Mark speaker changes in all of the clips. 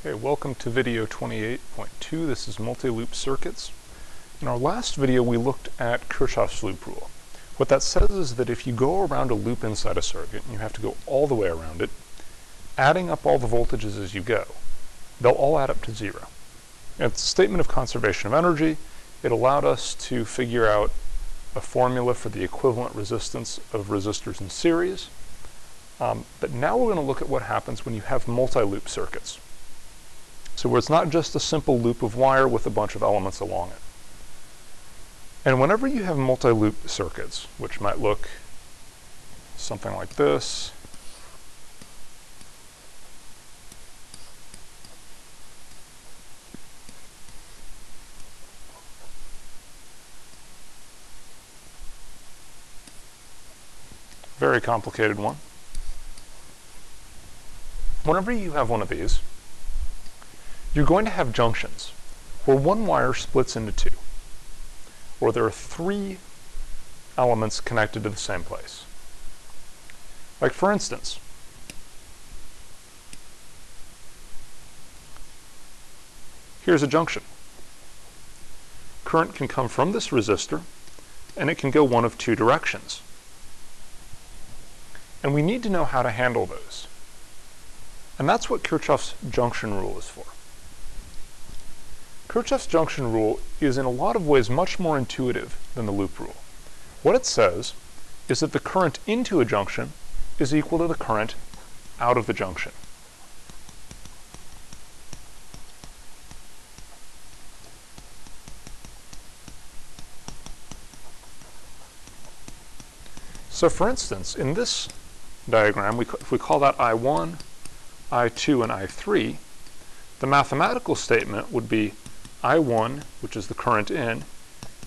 Speaker 1: Okay, welcome to video 28.2. This is multi-loop circuits. In our last video we looked at Kirchhoff's loop rule. What that says is that if you go around a loop inside a circuit, and you have to go all the way around it, adding up all the voltages as you go, they'll all add up to zero. It's a statement of conservation of energy. It allowed us to figure out a formula for the equivalent resistance of resistors in series. But now we're going to look at what happens when you have multi-loop circuits. So where it's not just a simple loop of wire with a bunch of elements along it. And whenever you have multi-loop circuits, which might look something like this, very complicated one. Whenever you have one of these, you're going to have junctions where one wire splits into two, or there are three elements connected to the same place. Like for instance, here's a junction. Current can come from this resistor, and it can go one of two directions. And we need to know how to handle those. And that's what Kirchhoff's junction rule is for. Kirchhoff's junction rule is in a lot of ways much more intuitive than the loop rule. What it says is that the current into a junction is equal to the current out of the junction. So for instance, in this diagram, if we call that I1, I2, and I3, the mathematical statement would be I1, which is the current in,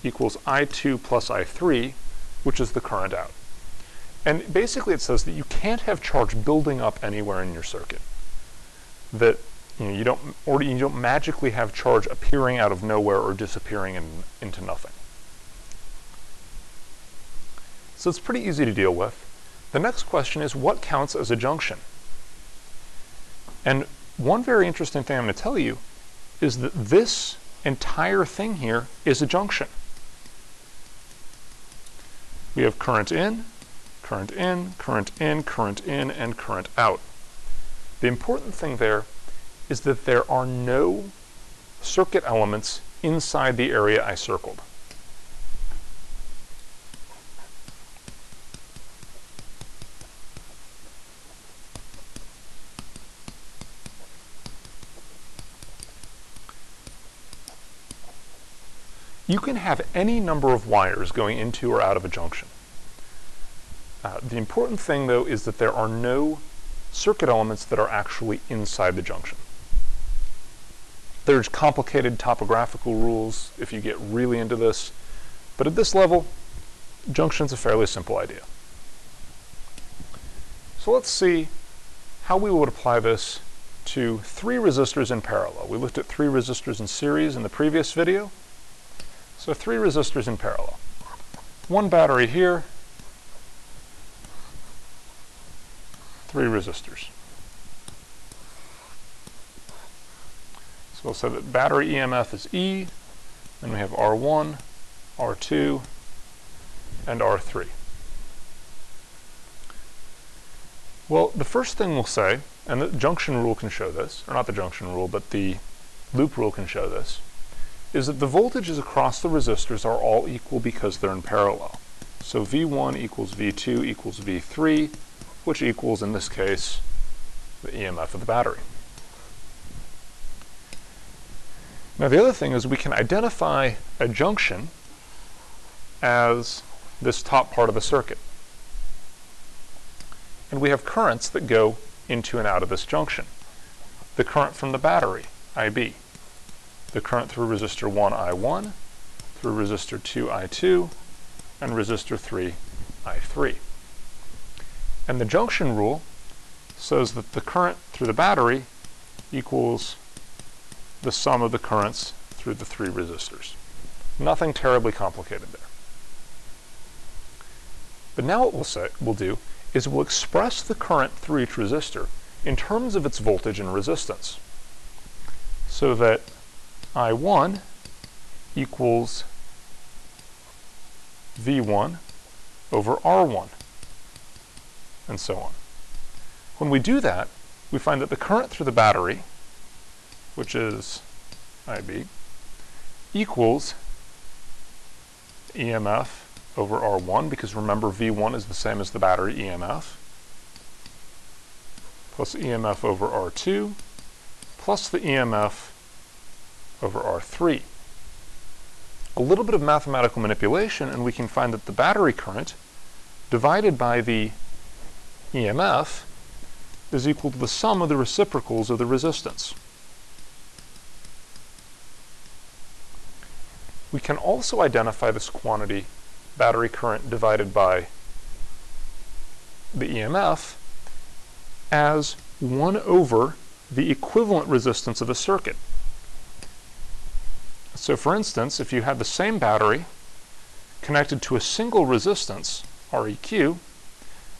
Speaker 1: equals I2 plus I3, which is the current out. And basically it says that you can't have charge building up anywhere in your circuit. That you don't magically have charge appearing out of nowhere or disappearing into nothing. So it's pretty easy to deal with. The next question is, what counts as a junction? And one very interesting thing I'm going to tell you is that this entire thing here is a junction. We have current in, current in, current in, current in, and current out. The important thing there is that there are no circuit elements inside the area I circled. You can have any number of wires going into or out of a junction. The important thing, though, is that there are no circuit elements that are actually inside the junction. There's complicated topographical rules if you get really into this, but at this level, junction's a fairly simple idea. So let's see how we would apply this to three resistors in parallel. We looked at three resistors in series in the previous video. So three resistors in parallel. One battery here, three resistors. So we'll say that battery EMF is E, then we have R1, R2, and R3. Well, the first thing we'll say, and the junction rule can show this, or not the junction rule, but the loop rule can show this, is that the voltages across the resistors are all equal because they're in parallel. So V1 equals V2 equals V3, which equals, in this case, the EMF of the battery. Now the other thing is we can identify a junction as this top part of the circuit. And we have currents that go into and out of this junction. The current from the battery, IB. The current through resistor 1, I1, through resistor 2, I2, and resistor 3, I3. And the junction rule says that the current through the battery equals the sum of the currents through the three resistors. Nothing terribly complicated there. But now what we'll do is we'll express the current through each resistor in terms of its voltage and resistance. so that I1 equals V1 over R1, and so on. When we do that, we find that the current through the battery, which is IB, equals EMF over R1, because remember V1 is the same as the battery EMF, plus EMF over R2, plus the EMF over R3. A little bit of mathematical manipulation, and we can find that the battery current divided by the EMF is equal to the sum of the reciprocals of the resistance. We can also identify this quantity, battery current divided by the EMF, as 1 over the equivalent resistance of the circuit. So for instance, if you had the same battery connected to a single resistance, Req,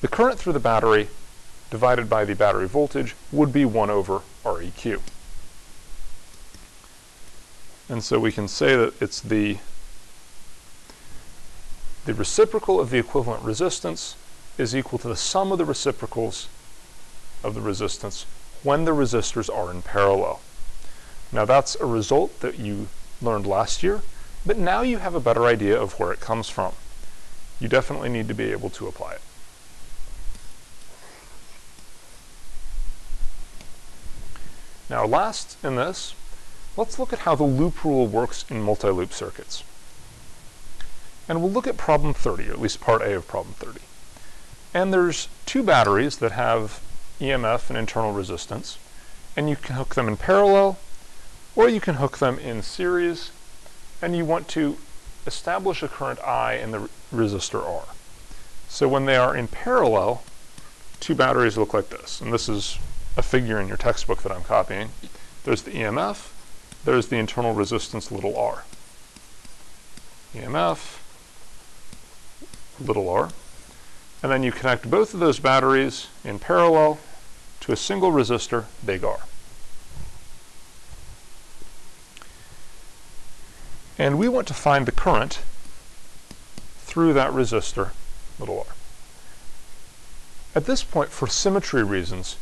Speaker 1: the current through the battery divided by the battery voltage would be 1 over Req. And so we can say that it's the reciprocal of the equivalent resistance is equal to the sum of the reciprocals of the resistance when the resistors are in parallel. Now that's a result that you learned last year, but now you have a better idea of where it comes from. You definitely need to be able to apply it. Now last in this, let's look at how the loop rule works in multi-loop circuits. And we'll look at problem 30, or at least part A of problem 30. And there's two batteries that have EMF and internal resistance, and you can hook them in parallel, or you can hook them in series, and you want to establish a current I in the resistor R. So when they are in parallel, two batteries look like this, and this is a figure in your textbook that I'm copying. There's the EMF, there's the internal resistance little r. EMF, little r. And then you connect both of those batteries in parallel to a single resistor, big R. And we want to find the current through that resistor, little r. At this point, for symmetry reasons,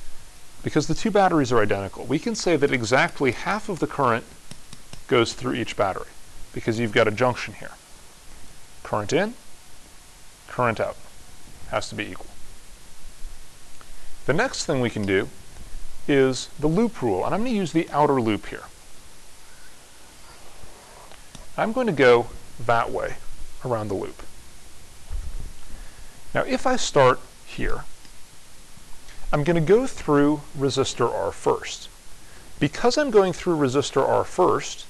Speaker 1: because the two batteries are identical, we can say that exactly half of the current goes through each battery, because you've got a junction here. Current in, current out. Has to be equal. The next thing we can do is the loop rule, and I'm going to use the outer loop here. I'm going to go that way around the loop. Now if I start here, I'm going to go through resistor R first. Because I'm going through resistor R first,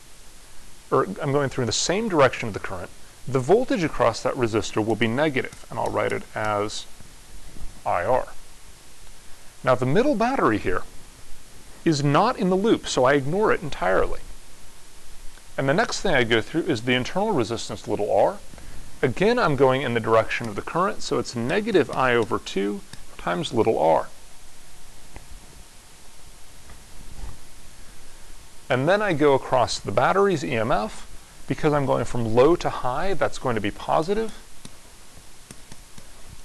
Speaker 1: or I'm going through the same direction of the current, the voltage across that resistor will be negative, and I'll write it as IR. Now the middle battery here is not in the loop, so I ignore it entirely. And the next thing I go through is the internal resistance little r. Again, I'm going in the direction of the current, so it's negative I over 2 times little r. And then I go across the battery's EMF. Because I'm going from low to high, that's going to be positive.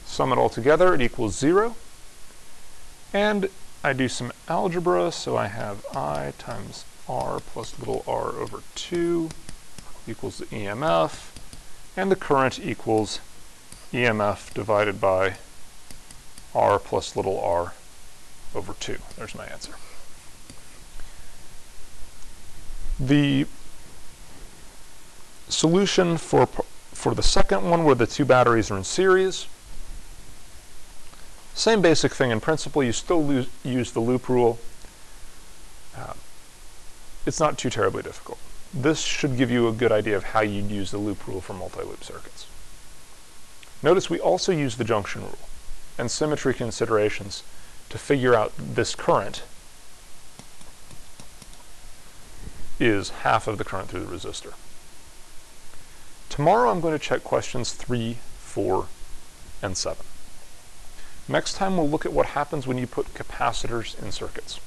Speaker 1: Sum it all together, it equals 0. And I do some algebra, so I have I times R plus little r over 2 equals the EMF, and the current equals EMF divided by R plus little r over 2. There's my answer. The solution for the second one, where the two batteries are in series, same basic thing in principle. You still use the loop rule. It's not too terribly difficult. This should give you a good idea of how you'd use the loop rule for multi-loop circuits. Notice we also use the junction rule and symmetry considerations to figure out this current is half of the current through the resistor. Tomorrow I'm going to check questions 3, 4, and 7. Next time we'll look at what happens when you put capacitors in circuits.